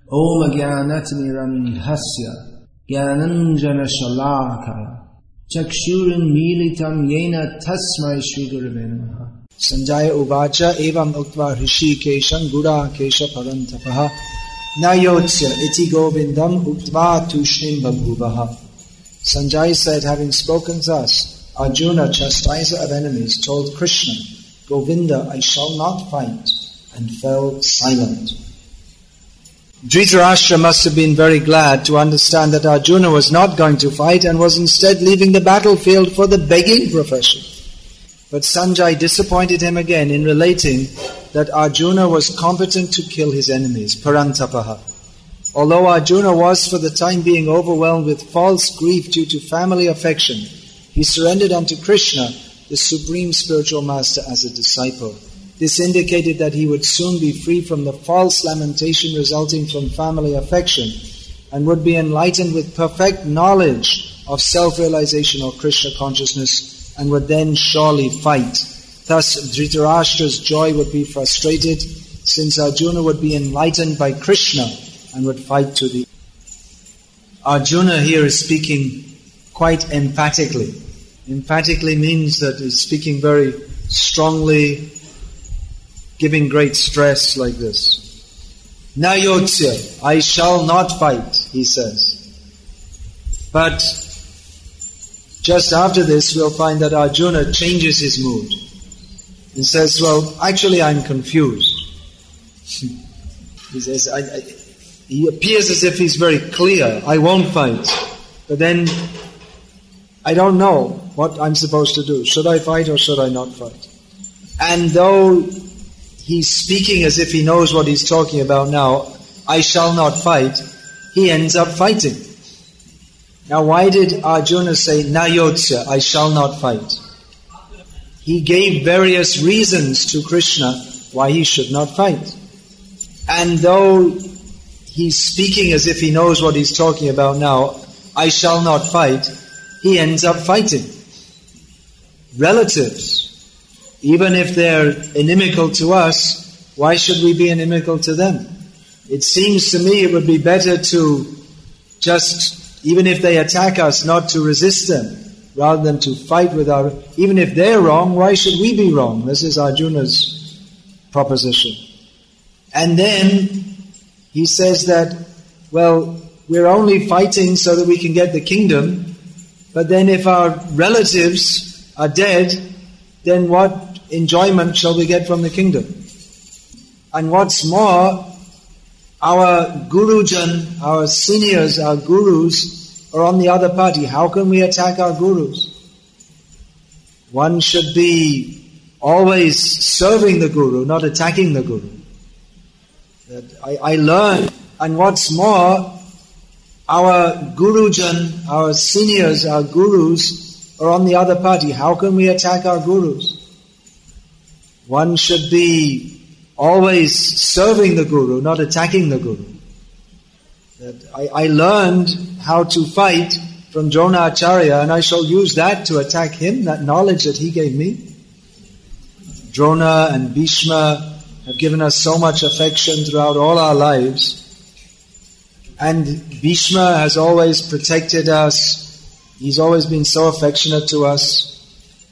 Om Jnanatirandhasya Jnananjana Shalakaya Chakshurin Militam Yena Tasmai Shri Gurave Namaha. Sanjaya Uvacha Evam Uktva Rishi Kesham Gura Kesha Parantapaha Nayotsya Iti Govindam Uktva Tushnim Babhuvaha. Sanjaya said, having spoken thus, Arjuna, chastiser of enemies, told Krishna, Govinda, I shall not fight, and fell silent. Dhritarashtra must have been very glad to understand that Arjuna was not going to fight and was instead leaving the battlefield for the begging profession. But Sanjaya disappointed him again in relating that Arjuna was competent to kill his enemies, parantapaha. Although Arjuna was for the time being overwhelmed with false grief due to family affection, he surrendered unto Krishna, the supreme spiritual master, as a disciple. This indicated that he would soon be free from the false lamentation resulting from family affection and would be enlightened with perfect knowledge of self-realization or Krishna consciousness and would then surely fight. Thus, Dhritarashtra's joy would be frustrated since Arjuna would be enlightened by Krishna and would fight to the end. Arjuna here is speaking quite emphatically. Emphatically means that he's speaking very strongly, giving great stress like this. Nayotsya, I shall not fight, he says. But just after this, we'll find that Arjuna changes his mood and says, well, actually I'm confused. He says, he appears as if he's very clear, I won't fight. But then, I don't know what I'm supposed to do. Should I fight or should I not fight? And though he's speaking as if he knows what he's talking about now, I shall not fight, he ends up fighting. Now why did Arjuna say, Nayotsya, I shall not fight? He gave various reasons to Krishna why he should not fight. And though he's speaking as if he knows what he's talking about now, I shall not fight, he ends up fighting. Relatives, even if they're inimical to us, why should we be inimical to them? It seems to me it would be better to just, even if they attack us, not to resist them, rather than to fight with our... Even if they're wrong, why should we be wrong? This is Arjuna's proposition. And then he says that, well, we're only fighting so that we can get the kingdom, but then if our relatives are dead, then what enjoyment shall we get from the kingdom? And what's more, our gurujan, our seniors, our gurus are on the other party. How can we attack our gurus? One should be always serving the guru, not attacking the guru. That I learned, and what's more, our gurujan, our seniors, our gurus are on the other party. How can we attack our gurus? One should be always serving the guru, not attacking the guru. That I learned how to fight from Drona Acharya, and I shall use that to attack him, that knowledge that he gave me. Drona and Bhishma have given us so much affection throughout all our lives. And Bhishma has always protected us. He's always been so affectionate to us.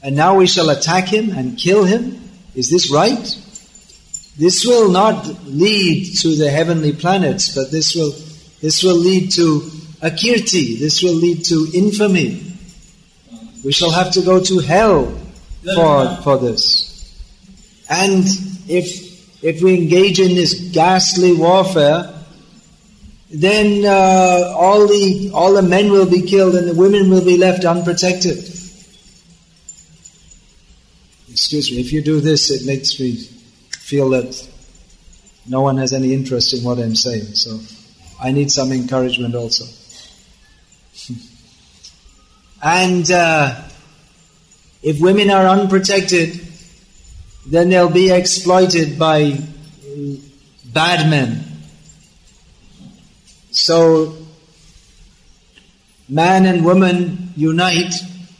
And now we shall attack him and kill him? Is this right? This will not lead to the heavenly planets, but this will lead to akirti. This will lead to infamy. We shall have to go to hell for this. And if we engage in this ghastly warfare, then all the men will be killed and the women will be left unprotected. Excuse me, if you do this, it makes me feel that no one has any interest in what I'm saying. So I need some encouragement also. And if women are unprotected, then they'll be exploited by bad men. So man and woman unite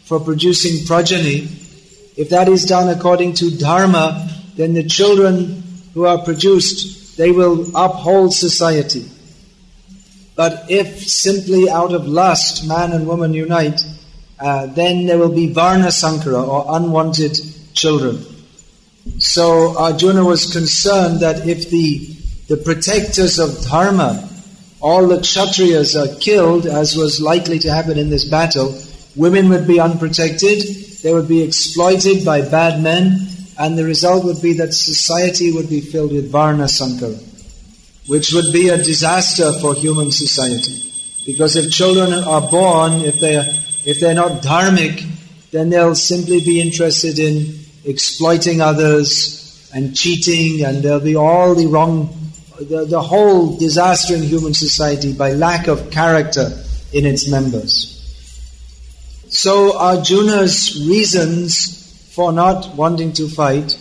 for producing progeny. If that is done according to dharma, then the children who are produced, they will uphold society. But if simply out of lust man and woman unite, then there will be Varna Sankara, or unwanted children. So Arjuna was concerned that if the protectors of Dharma, all the Kshatriyas are killed, as was likely to happen in this battle, women would be unprotected, they would be exploited by bad men, and the result would be that society would be filled with Varna Sankara, which would be a disaster for human society. Because if children are born, if they're not dharmic, then they'll simply be interested in exploiting others and cheating, and there'll be all the wrong, the whole disaster in human society by lack of character in its members. So Arjuna's reasons for not wanting to fight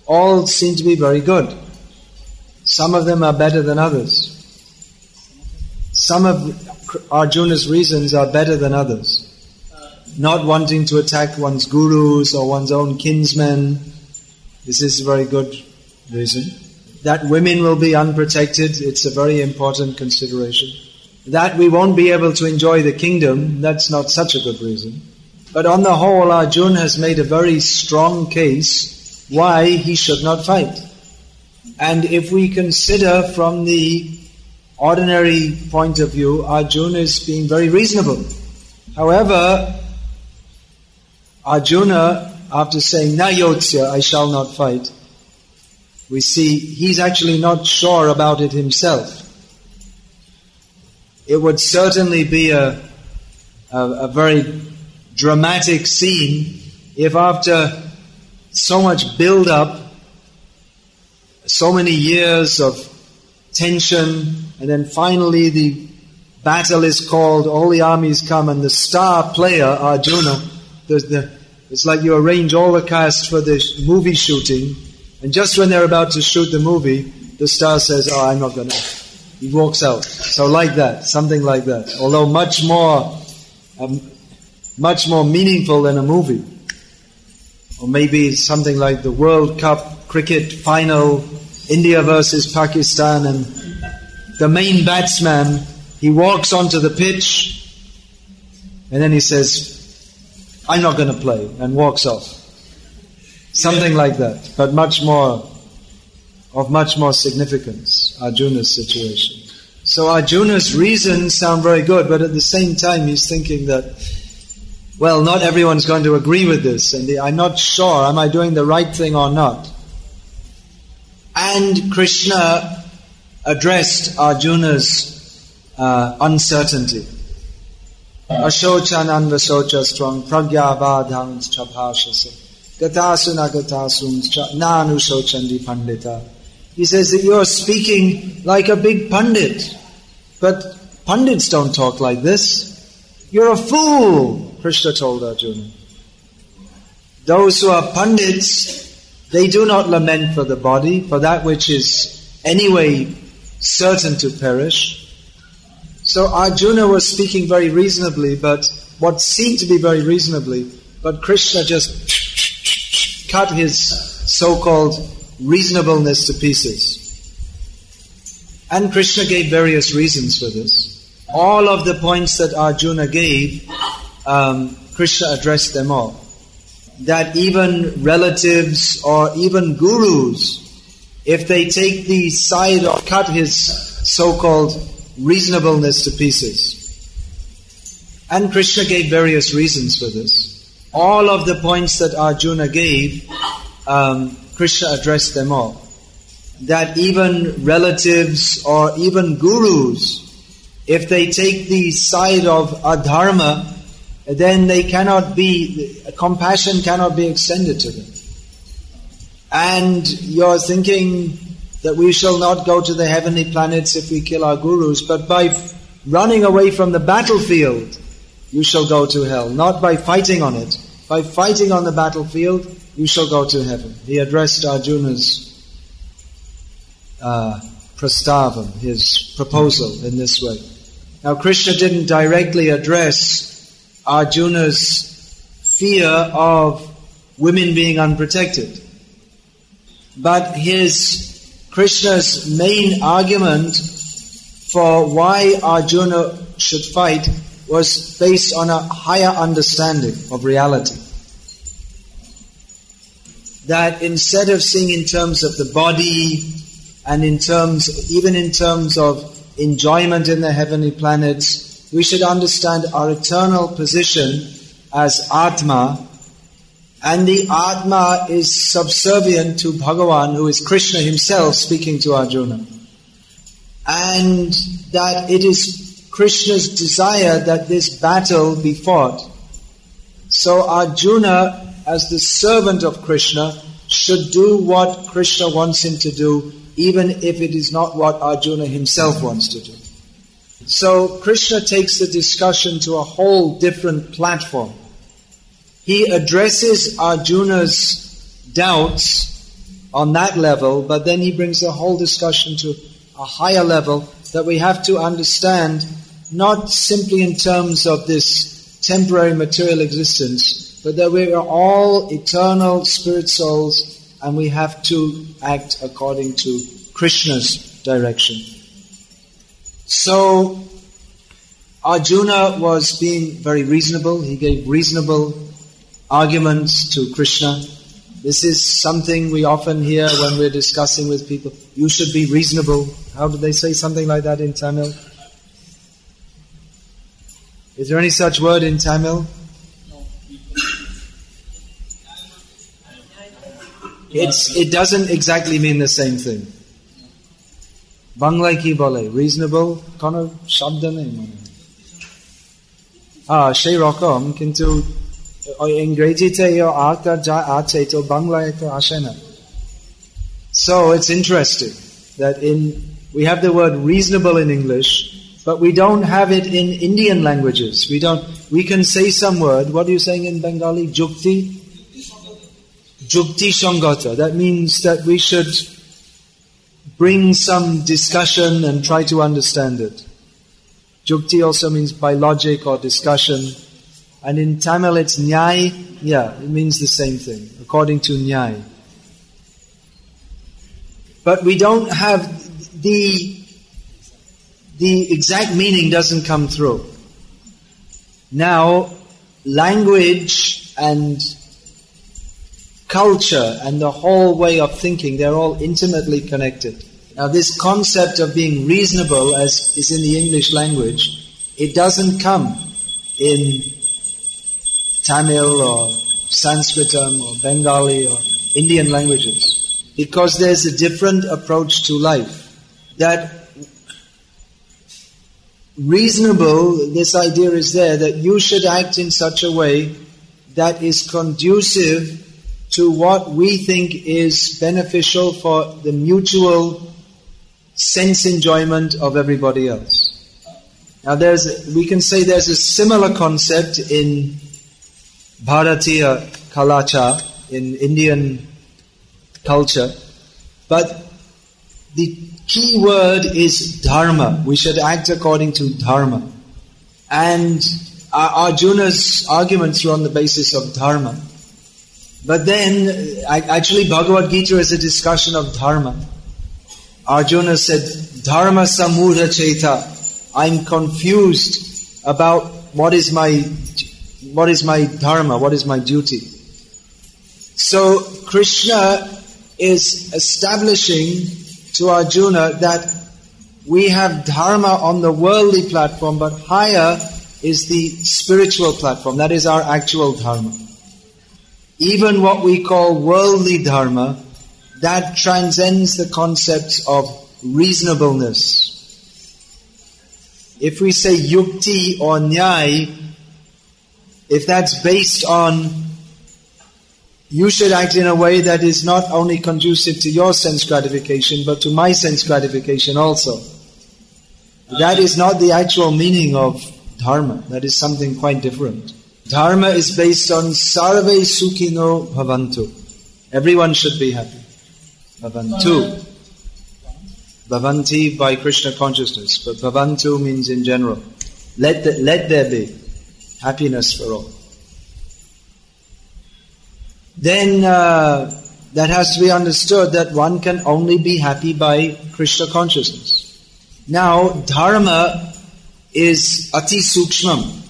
all seem to be very good. Some of them are better than others. Some of Arjuna's reasons are better than others. Not wanting to attack one's gurus or one's own kinsmen, this is a very good reason. That women will be unprotected, it's a very important consideration. That we won't be able to enjoy the kingdom, that's not such a good reason. But on the whole, Arjuna has made a very strong case why he should not fight. And if we consider from the ordinary point of view, Arjuna is being very reasonable. However, Arjuna, after saying, "Na yotsya, I shall not fight," we see he's actually not sure about it himself. It would certainly be a very dramatic scene if after so much build-up, so many years of tension, and then finally the battle is called, all the armies come, and the star player, Arjuna, it's like you arrange all the cast for the movie shooting, and just when they're about to shoot the movie, the star says, "Oh, I'm not going to." He walks out. So like that, something like that. Although much more meaningful than a movie. Or maybe something like the World Cup cricket final, India versus Pakistan, and the main batsman, he walks onto the pitch, and then he says, "I'm not going to play," and walks off. Something like that, but much more significance, Arjuna's situation. So Arjuna's reasons sound very good, but at the same time he's thinking that, well, not everyone's going to agree with this, and I'm not sure, am I doing the right thing or not? And Krishna addressed Arjuna's uncertainty. Ashochan anvasocastram pragyavadhans chapashasa gatasuna gatasums nanu shochandi pandita. He says that you're speaking like a big pundit, but pundits don't talk like this. You're a fool, Krishna told Arjuna. Those who are pundits, they do not lament for the body, for that which is anyway certain to perish. So Arjuna was speaking very reasonably, but what seemed to be very reasonably, but Krishna just cut his so-called reasonableness to pieces. And Krishna gave various reasons for this. All of the points that Arjuna gave, Krishna addressed them all. That even relatives or even gurus, if they take the side or cut his so-called reasonableness to pieces. And Krishna gave various reasons for this. All of the points that Arjuna gave, Krishna addressed them all. That even relatives or even gurus, if they take the side of adharma, then they cannot be, compassion cannot be extended to them. And you're thinking that we shall not go to the heavenly planets if we kill our gurus, but by running away from the battlefield, you shall go to hell, not by fighting on it. By fighting on the battlefield, you shall go to heaven. He addressed Arjuna's prastavam, his proposal, in this way. Now Krishna didn't directly address Arjuna's fear of women being unprotected. But Krishna's main argument for why Arjuna should fight was based on a higher understanding of reality. That instead of seeing in terms of the body and even in terms of enjoyment in the heavenly planets, we should understand our eternal position as Atma, and the Atma is subservient to Bhagavan, who is Krishna himself speaking to Arjuna. And that it is Krishna's desire that this battle be fought. So Arjuna, as the servant of Krishna, should do what Krishna wants him to do, even if it is not what Arjuna himself wants to do. So Krishna takes the discussion to a whole different platform. He addresses Arjuna's doubts on that level, but then he brings the whole discussion to a higher level that we have to understand, not simply in terms of this temporary material existence, but that we are all eternal spirit souls and we have to act according to Krishna's direction. So Arjuna was being very reasonable. He gave reasonable arguments to Krishna. This is something we often hear when we're discussing with people. You should be reasonable. How do they say something like that in Tamil? Is there any such word in Tamil? It doesn't exactly mean the same thing. Banglaয় কি বলে? Reasonable কোনো শব্দ নেই মনে হয়। সেই রকম কিন্তু ইংরেজিতে আর্থ যা আছে তো বাংলায় তো আসে না। So it's interesting that we have the word reasonable in English, but we don't have it in Indian languages. We can say some word. What are you saying in Bengali? Jukti? Jukti Sangata. That means that we should bring some discussion and try to understand it. Jukti also means by logic or discussion. And in Tamil it's Nyai. Yeah, it means the same thing, according to Nyai. But we don't have the exact meaning doesn't come through. Now, language and culture and the whole way of thinking, they're all intimately connected. Now this concept of being reasonable, as is in the English language, it doesn't come in Tamil or Sanskritam or Bengali or Indian languages. Because there's a different approach to life. That reasonable, this idea is there, that you should act in such a way that is conducive to what we think is beneficial for the mutual sense enjoyment of everybody else. Now we can say there's a similar concept in Bharatiya Kalacha, in Indian culture, but the key word is dharma. We should act according to dharma. And Arjuna's arguments were on the basis of dharma. But then, actually Bhagavad-gita is a discussion of dharma. Arjuna said, Dharma samudha cheta. I'm confused about what is my dharma, what is my duty. So Krishna is establishing to Arjuna that we have dharma on the worldly platform, but higher is the spiritual platform. That is our actual dharma. Even what we call worldly dharma, that transcends the concepts of reasonableness. If we say yukti or nyai, if that's based on you should act in a way that is not only conducive to your sense gratification, but to my sense gratification also. That is not the actual meaning of dharma. That is something quite different. Dharma is based on sarve sukhino bhavantu. Everyone should be happy. Bhavantu. Bhavanti by Krishna consciousness, but bhavantu means in general. Let there be happiness for all. Then that has to be understood that one can only be happy by Krishna consciousness. Now, dharma is ati sukshmam.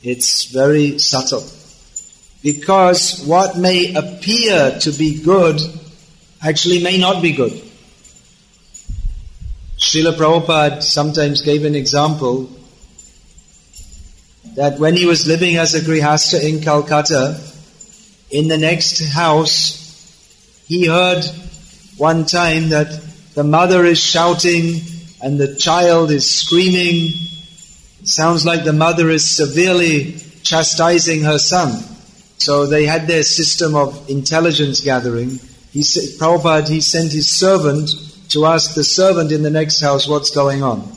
It's very subtle. Because what may appear to be good actually may not be good. Srila Prabhupada sometimes gave an example that when he was living as a grihastha in Calcutta, in the next house, he heard one time that the mother is shouting and the child is screaming. It sounds like the mother is severely chastising her son. So they had their system of intelligence gathering. Prabhupada, he sent his servant to ask the servant in the next house what's going on.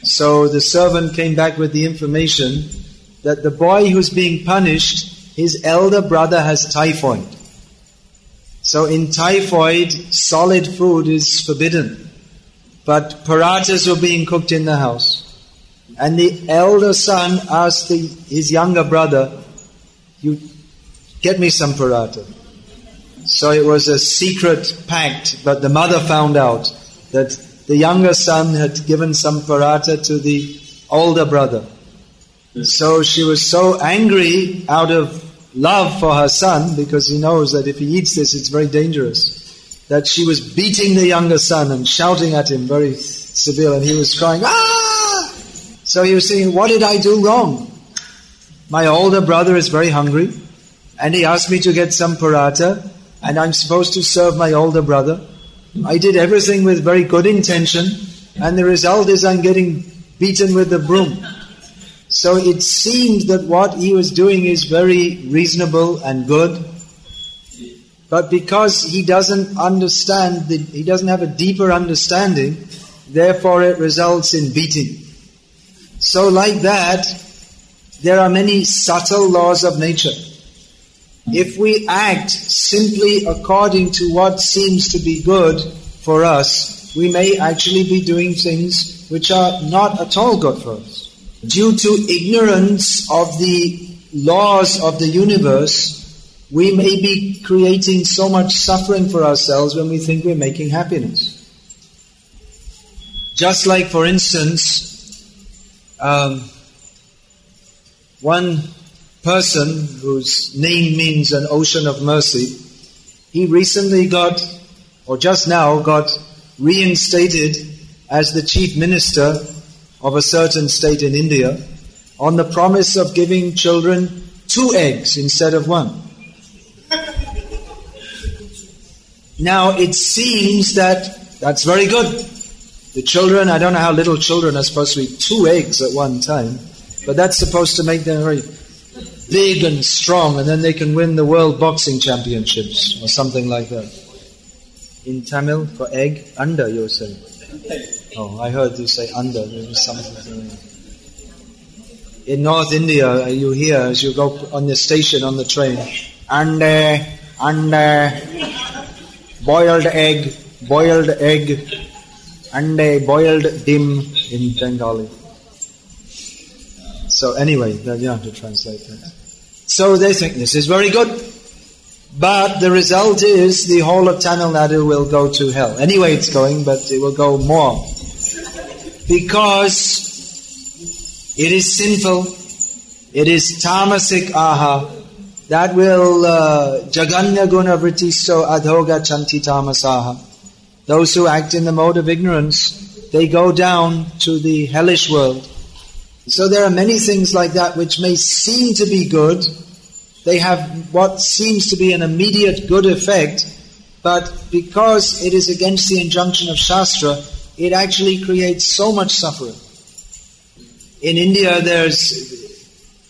So the servant came back with the information that the boy who's being punished, his elder brother has typhoid. So in typhoid, solid food is forbidden. But parathas were being cooked in the house. And the elder son asked his younger brother, "You get me some paratha." So it was a secret pact, but the mother found out that the younger son had given some paratha to the older brother. So she was so angry out of love for her son, because he knows that if he eats this, it's very dangerous, that she was beating the younger son and shouting at him very severe, and he was crying, "Ah!" So he was saying, "What did I do wrong? My older brother is very hungry, and he asked me to get some paratha, and I'm supposed to serve my older brother. I did everything with very good intention, and the result is I'm getting beaten with the broom." So it seemed that what he was doing is very reasonable and good, but because he doesn't understand, he doesn't have a deeper understanding, therefore it results in beating. So like that, there are many subtle laws of nature. If we act simply according to what seems to be good for us, we may actually be doing things which are not at all good for us. Due to ignorance of the laws of the universe, we may be creating so much suffering for ourselves when we think we're making happiness. Just like, for instance, one person whose name means an ocean of mercy, he recently just now got reinstated as the chief minister of a certain state in India on the promise of giving children 2 eggs instead of 1. Now it seems that that's very good. The children, I don't know how little children are supposed to eat 2 eggs at one time, but that's supposed to make them very big and strong, and then they can win the world boxing championships or something like that. In Tamil, for egg, anda you say. Oh, I heard you say anda. There was something. In North India, you hear as you go on the station on the train, anda, boiled egg, anda, boiled dim in Bengali. So anyway, you have to translate that. So they think this is very good, but the result is the whole of Tamil Nadu will go to hell. Anyway it's going, but it will go more. Because it is sinful, it is tamasic aha, that will jaganya guna vrittiso adhoga chanti tamasaha. Those who act in the mode of ignorance, they go down to the hellish world. So there are many things like that which may seem to be good. They have what seems to be an immediate good effect, but because it is against the injunction of Shastra, it actually creates so much suffering. In India,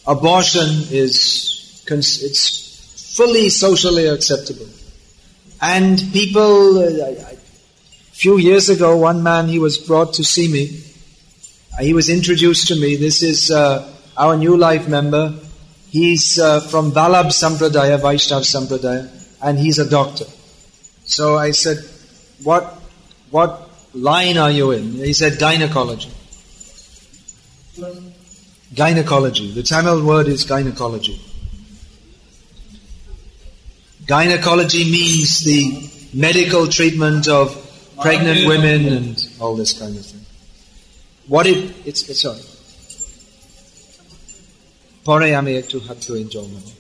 abortion it's fully socially acceptable. And people, a few years ago, one man, he was brought to see me. He was introduced to me. This is our New Life member. He's from Vallabh Sampradaya, Vaishnav Sampradaya, and he's a doctor. So I said, what line are you in? He said, gynecology. Gynecology. The Tamil word is gynecology. Gynecology means the medical treatment of pregnant women and all this kind of thing. What if it's sorry. Pore ami ektu hattu enjoy mano.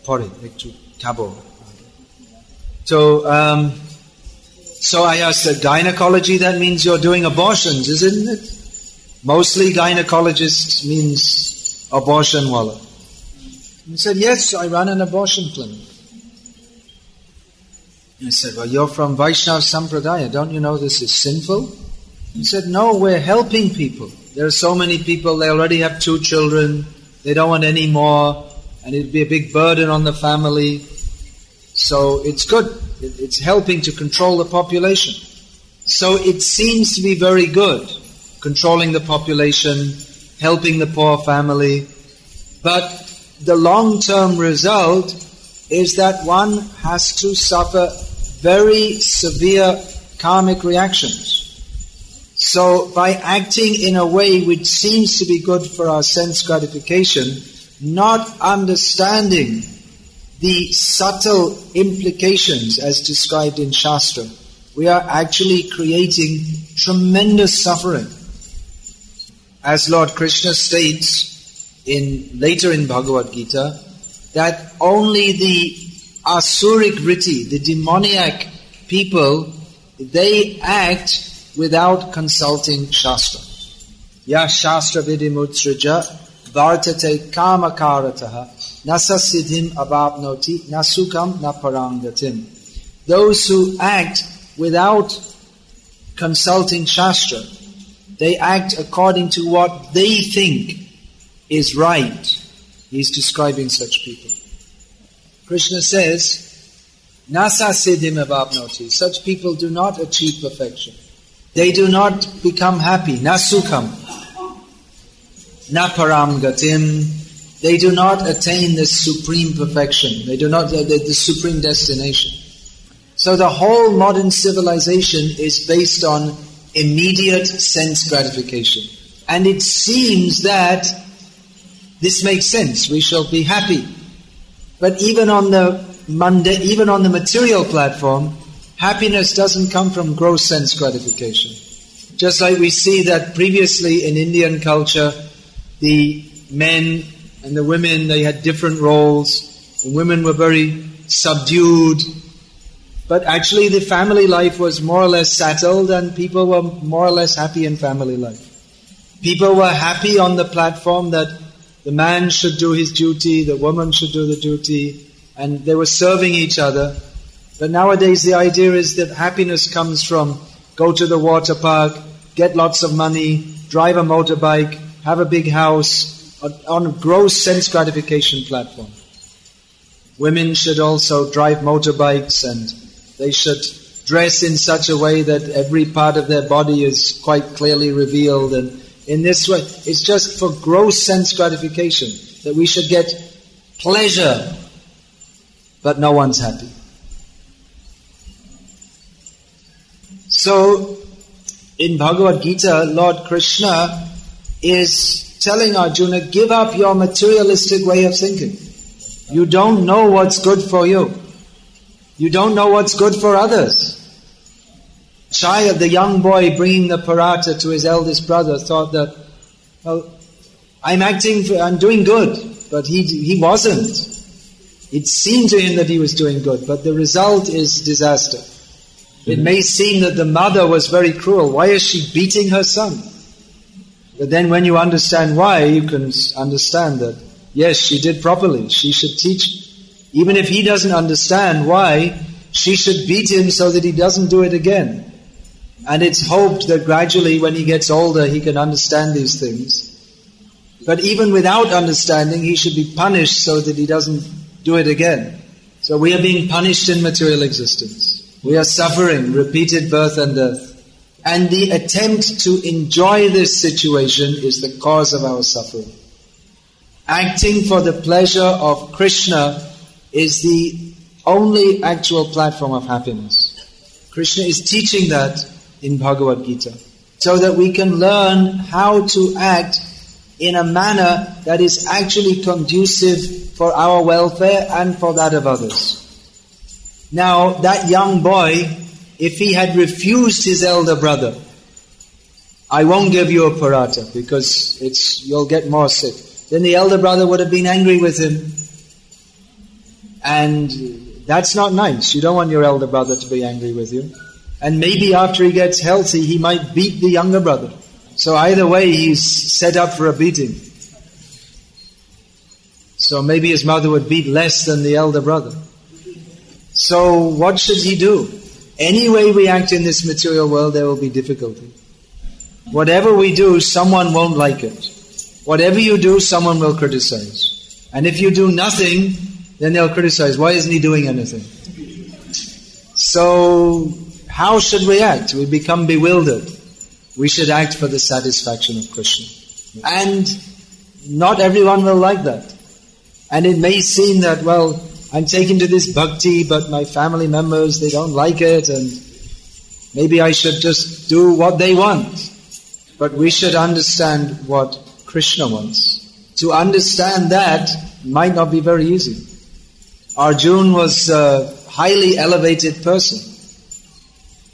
Pore ektu kabo. So I asked, gynecology, that means you're doing abortions, isn't it? Mostly gynecologists means abortion wala. He said, yes, I run an abortion clinic. I said, well, you're from Vaishnava Sampradaya, don't you know this is sinful? He said, no, we're helping people. There are so many people, they already have 2 children, they don't want any more, and it'd be a big burden on the family. So it's good. It's helping to control the population. So it seems to be very good, controlling the population, helping the poor family. But the long-term result is that one has to suffer very severe karmic reactions. So by acting in a way which seems to be good for our sense gratification, not understanding the subtle implications as described in Shastra, we are actually creating tremendous suffering. As Lord Krishna states later in Bhagavad-gita, that only the asuric riti, the demoniac people, they act without consulting Shastra. Ya Shastra vidimutsraja vartate kamakarataha nasa siddhim abapnoti nasukam naparangatim. Those who act without consulting Shastra, they act according to what they think is right. He's describing such people. Krishna says, nasa siddhim abapnoti. Such people do not achieve perfection. They do not become happy. Nasukam. Naparam gatim. They do not attain the supreme perfection. They do not the supreme destination. So the whole modern civilization is based on immediate sense gratification. And it seems that this makes sense. We shall be happy. But even on the material platform, happiness doesn't come from gross sense gratification. Just like we see that previously in Indian culture, the men and the women, they had different roles. The women were very subdued. But actually the family life was more or less settled and people were more or less happy in family life. People were happy on the platform that the man should do his duty, the woman should do the duty, and they were serving each other. But nowadays the idea is that happiness comes from go to the water park, get lots of money, drive a motorbike, have a big house, on a gross sense gratification platform. Women should also drive motorbikes and they should dress in such a way that every part of their body is quite clearly revealed, and in this way, it's just for gross sense gratification, that we should get pleasure, but no one's happy. So, in Bhagavad-gita, Lord Krishna is telling Arjuna, give up your materialistic way of thinking. You don't know what's good for you. You don't know what's good for others. Shaya, the young boy bringing the paratha to his eldest brother, thought that, well, I'm doing good, but he wasn't. It seemed to him that he was doing good, but the result is disaster. It may seem that the mother was very cruel. Why is she beating her son? But then when you understand why, you can understand that, yes, she did properly. She should teach. Even if he doesn't understand why, she should beat him so that he doesn't do it again. And it's hoped that gradually when he gets older, he can understand these things. But even without understanding, he should be punished so that he doesn't do it again. So we are being punished in material existence. We are suffering repeated birth and death. And the attempt to enjoy this situation is the cause of our suffering. Acting for the pleasure of Krishna is the only actual platform of happiness. Krishna is teaching that in Bhagavad-gita, so that we can learn how to act in a manner that is actually conducive for our welfare and for that of others. Now, that young boy, if he had refused his elder brother, I won't give you a paratha because you'll get more sick. Then the elder brother would have been angry with him. And that's not nice. You don't want your elder brother to be angry with you. And maybe after he gets healthy, he might beat the younger brother. So either way, he's set up for a beating. So maybe his mother would beat less than the elder brother. So what should he do? Any way we act in this material world, there will be difficulty. Whatever we do, someone won't like it. Whatever you do, someone will criticize. And if you do nothing, then they'll criticize. Why isn't he doing anything? So, how should we act? We become bewildered. We should act for the satisfaction of Krishna. And not everyone will like that. And it may seem that, well, I'm taken to this bhakti, but my family members, they don't like it, and maybe I should just do what they want. But we should understand what Krishna wants. To understand that might not be very easy. Arjuna was a highly elevated person.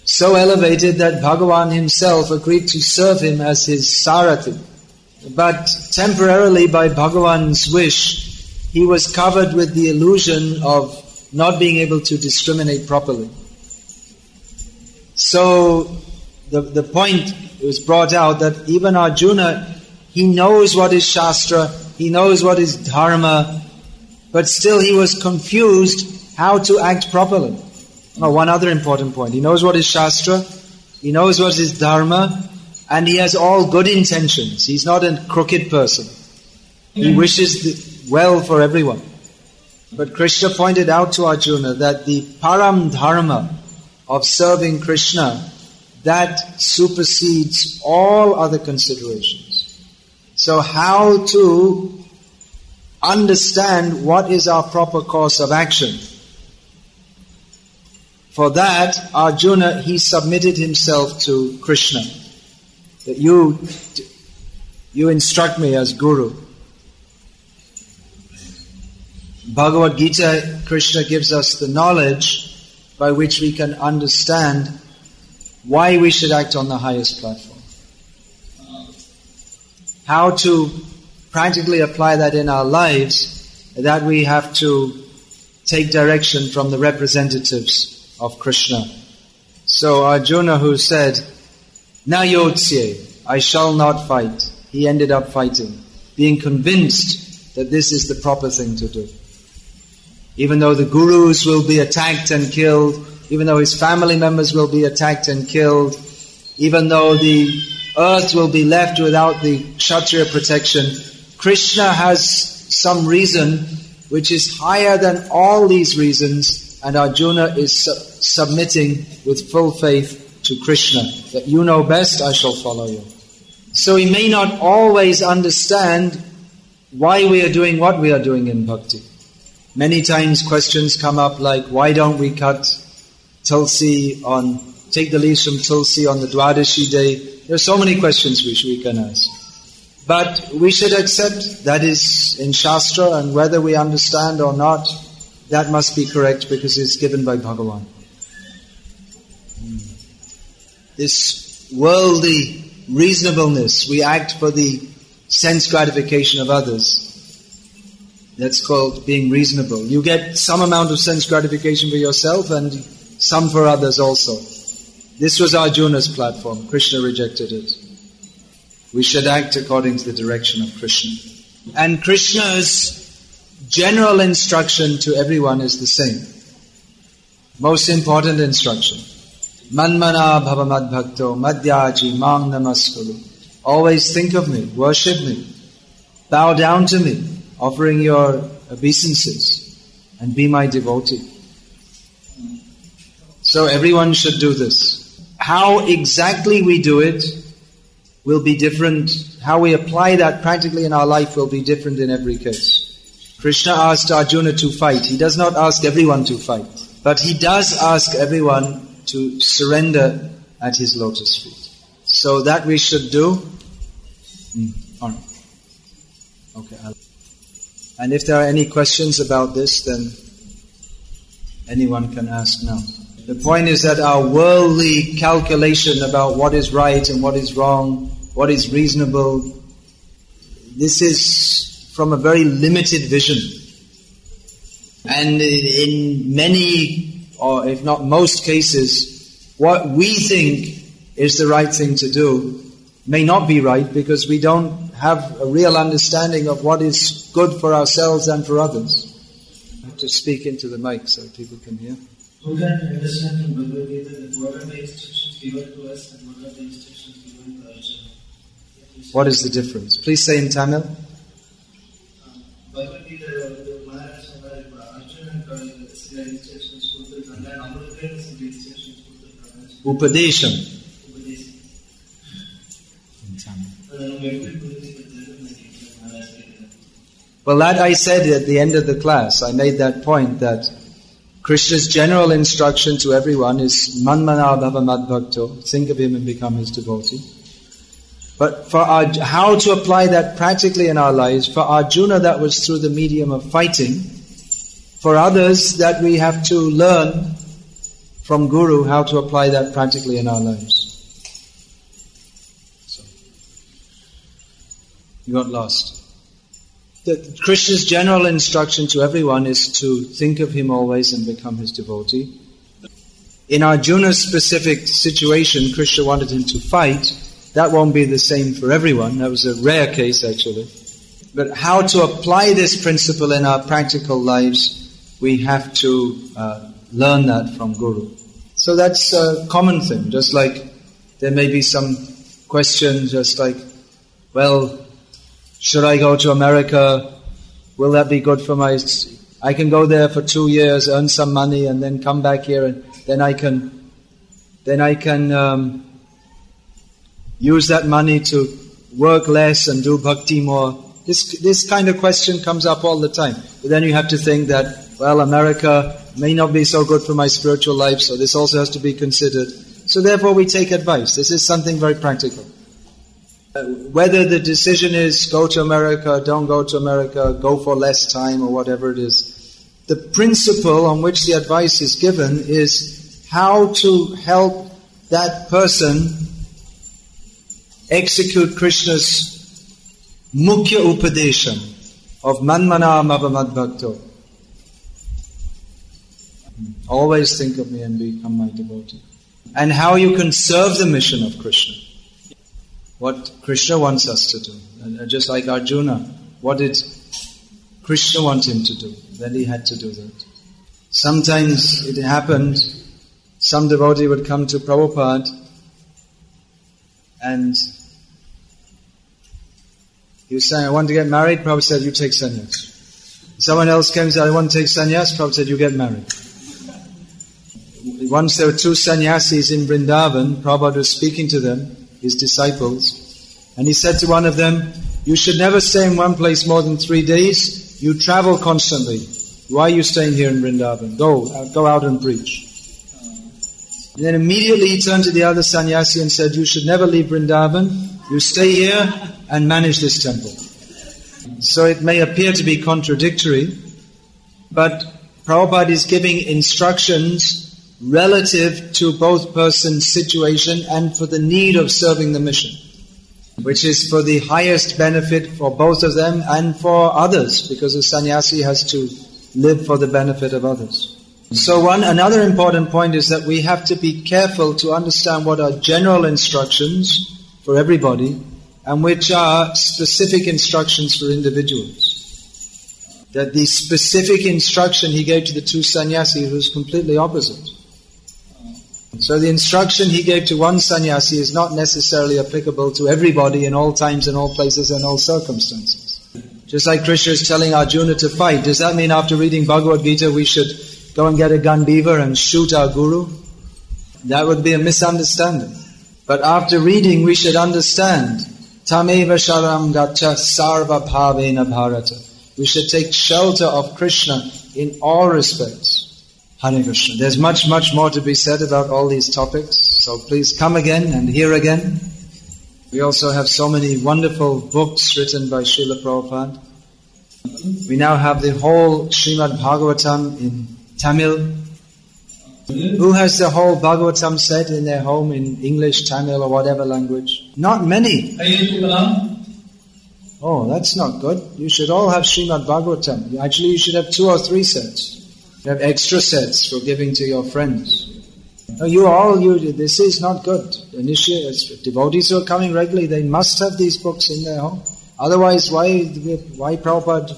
So elevated that Bhagavan himself agreed to serve him as his sarathi. But temporarily, by Bhagavan's wish, he was covered with the illusion of not being able to discriminate properly. So the point was brought out that even Arjuna, he knows what is Shastra, he knows what is Dharma, but still he was confused how to act properly. Oh, one other important point. He knows what is Shastra, he knows what is Dharma, and he has all good intentions. He's not a crooked person. He wishes well for everyone. But Krishna pointed out to Arjuna that the param dharma of serving Krishna, that supersedes all other considerations. So how to understand what is our proper course of action? For that, Arjuna, he submitted himself to Krishna. That you instruct me as Guru. Bhagavad-gita, Krishna gives us the knowledge by which we can understand why we should act on the highest platform. How to practically apply that in our lives, that we have to take direction from the representatives of Krishna. So Arjuna, who said, "Na yotsye, I shall not fight," he ended up fighting, being convinced that this is the proper thing to do. Even though the gurus will be attacked and killed, even though his family members will be attacked and killed, even though the earth will be left without the Kshatriya protection, Krishna has some reason which is higher than all these reasons, and Arjuna is submitting with full faith to Krishna, that you know best, I shall follow you. So he may not always understand why we are doing what we are doing in bhakti. Many times questions come up like, why don't we cut tulsi take the leaves from tulsi on the Dwadashi day? There are so many questions we can ask. But we should accept that is in Shastra, and whether we understand or not, that must be correct because it's given by Bhagavan. This worldly reasonableness, we act for the sense gratification of others. That's called being reasonable. You get some amount of sense gratification for yourself and some for others also. This was Arjuna's platform. Krishna rejected it. We should act according to the direction of Krishna. And Krishna's general instruction to everyone is the same. Most important instruction. Manmana bhava madbhakto madhyaji mang namaskuru. Always think of me, worship me, bow down to me, offering your obeisances, and be my devotee. So everyone should do this. How exactly we do it will be different. How we apply that practically in our life will be different in every case. Krishna asked Arjuna to fight. He does not ask everyone to fight, but he does ask everyone to surrender at his lotus feet. So that we should do. All right. Okay. And if there are any questions about this, then anyone can ask now. The point is that our worldly calculation about what is right and what is wrong, what is reasonable, this is from a very limited vision. And in many, or if not most cases, what we think is the right thing to do may not be right because we don't have a real understanding of what is good for ourselves and for others. I have to speak into the mic so people can hear. How can we understand from Bhagavad-gita that what are the instructions given to us and what are the instructions given to Arjuna? What is the difference? Please say in Tamil. Bhagavad-gita, the Maharaj Arjuna சில instructions கொடுத்திருக்காங்க, நம்மளுக்கு சில instructions கொடுத்திருக்காங்க. Upadesham. Well, that I said at the end of the class. I made that point that Krishna's general instruction to everyone is Manmana Bhava Madbhakto, think of him and become his devotee. But for how to apply that practically in our lives, for Arjuna that was through the medium of fighting. For others that we have to learn from Guru how to apply that practically in our lives. So, you got lost. Krishna's general instruction to everyone is to think of him always and become his devotee. In Arjuna's specific situation, Krishna wanted him to fight. That won't be the same for everyone. That was a rare case actually. But how to apply this principle in our practical lives, we have to learn that from Guru. So that's a common thing. Just like there may be some questions just like, well, should I go to America? Will that be good for I can go there for 2 years, earn some money, and then come back here, and then I can use that money to work less and do bhakti more. This kind of question comes up all the time. But then you have to think that, well, America may not be so good for my spiritual life, so this also has to be considered. So therefore we take advice. This is something very practical. Whether the decision is go to America, don't go to America, go for less time or whatever it is, the principle on which the advice is given is how to help that person execute Krishna's mukhya upadesham of manmana mava madbhakto. Always think of me and become my devotee. And how you can serve the mission of Krishna. What Krishna wants us to do. And just like Arjuna, what did Krishna want him to do? Then he had to do that. Sometimes it happened, some devotee would come to Prabhupada and he was saying, I want to get married. Prabhupada said, you take sannyas. Someone else came and said, I want to take sannyas. Prabhupada said, you get married. Once there were 2 sannyasis in Vrindavan, Prabhupada was speaking to them, his disciples, and he said to one of them, you should never stay in one place more than 3 days. You travel constantly. Why are you staying here in Vrindavan? Go out and preach. And then immediately he turned to the other sannyasi and said, you should never leave Vrindavan. You stay here and manage this temple. So it may appear to be contradictory, but Prabhupada is giving instructions relative to both persons' situation and for the need of serving the mission, which is for the highest benefit for both of them and for others, because a sannyasi has to live for the benefit of others. So another important point is that we have to be careful to understand what are general instructions for everybody and which are specific instructions for individuals. That the specific instruction he gave to the 2 sannyasis was completely opposite. So the instruction he gave to one sannyasi is not necessarily applicable to everybody in all times and all places and all circumstances. Just like Krishna is telling Arjuna to fight, does that mean after reading Bhagavad-gita we should go and get a gun beaver and shoot our guru? That would be a misunderstanding. But after reading we should understand, Tameva sharam gacha sarva bhavena bharata. We should take shelter of Krishna in all respects. Hare Krishna. There's much, much more to be said about all these topics, so please come again and hear again. We also have so many wonderful books written by Srila Prabhupada. We now have the whole Srimad Bhagavatam in Tamil. Who has the whole Bhagavatam set in their home in English, Tamil or whatever language? Not many. Oh, that's not good. You should all have Srimad Bhagavatam. Actually, you should have 2 or 3 sets. You have extra sets for giving to your friends. No, this is not good. Initiates, devotees who are coming regularly, they must have these books in their home. Otherwise, why Prabhupada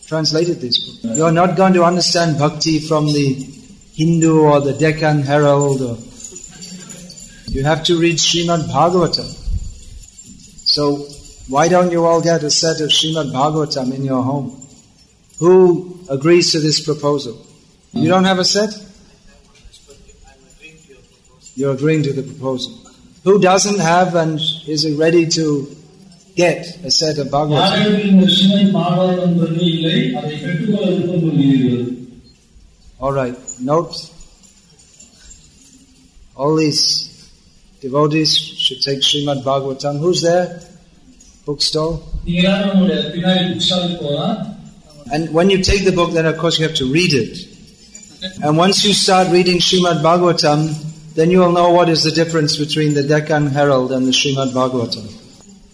translated these books? You are not going to understand Bhakti from the Hindu or the Deccan Herald. You have to read Srimad Bhagavatam. So, why don't you all get a set of Srimad Bhagavatam in your home? Who agrees to this proposal? You don't have a set? You're agreeing to the proposal. Who doesn't have and is ready to get a set of Bhagavatam? Alright, note. All these devotees should take Srimad Bhagavatam. Who's there? Bookstall? And when you take the book, then of course you have to read it. And once you start reading Srimad Bhagavatam, then you will know what is the difference between the Deccan Herald and the Srimad Bhagavatam.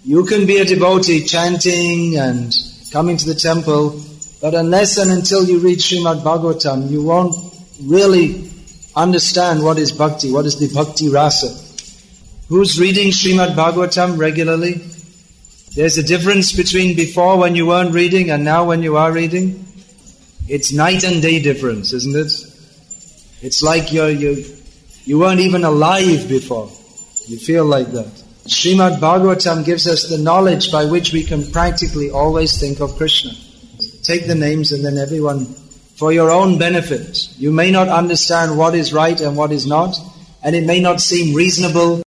You can be a devotee chanting and coming to the temple, but unless and until you read Srimad Bhagavatam, you won't really understand what is bhakti, what is the bhakti rasa. Who's reading Srimad Bhagavatam regularly? There's a difference between before when you weren't reading and now when you are reading. It's night and day difference, isn't it? It's like you weren't even alive before. You feel like that. Srimad Bhagavatam gives us the knowledge by which we can practically always think of Krishna. Take the names and then everyone, for your own benefit. You may not understand what is right and what is not, and it may not seem reasonable